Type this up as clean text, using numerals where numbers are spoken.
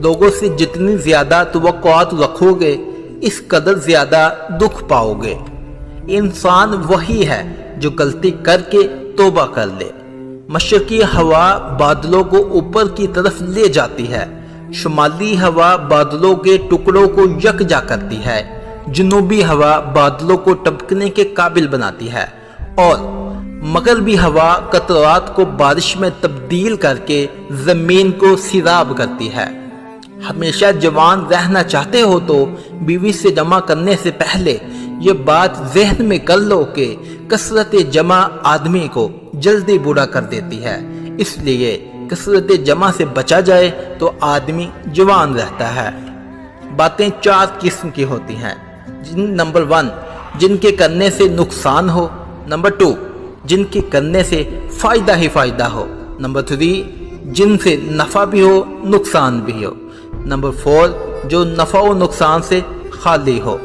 लोगों से जितनी ज्यादा तवक्कुआत रखोगे इस कदर ज्यादा दुख पाओगे। इंसान वही है जो गलती करके तौबा कर ले। मशरकी हवा बादलों को ऊपर की तरफ ले जाती है, शुमाली हवा बादलों के टुकड़ों को यकजा करती है, जनूबी हवा बादलों को टपकने के काबिल बनाती है और मगरबी हवा कतरात को बारिश में तब्दील करके जमीन को सिराब करती है। हमेशा जवान रहना चाहते हो तो बीवी से जमा करने से पहले ये बात जहन में कर लो कि कसरत जमा आदमी को जल्दी बूढ़ा कर देती है, इसलिए कसरत जमा से बचा जाए तो आदमी जवान रहता है। बातें 4 किस्म की होती हैं। नंबर 1, जिनके करने से नुकसान हो। नंबर 2, जिनके करने से फायदा ही फायदा हो। नंबर 3, जिनसे नफा भी हो नुकसान भी हो। नंबर 4, जो नफा और नुकसान से खाली हो।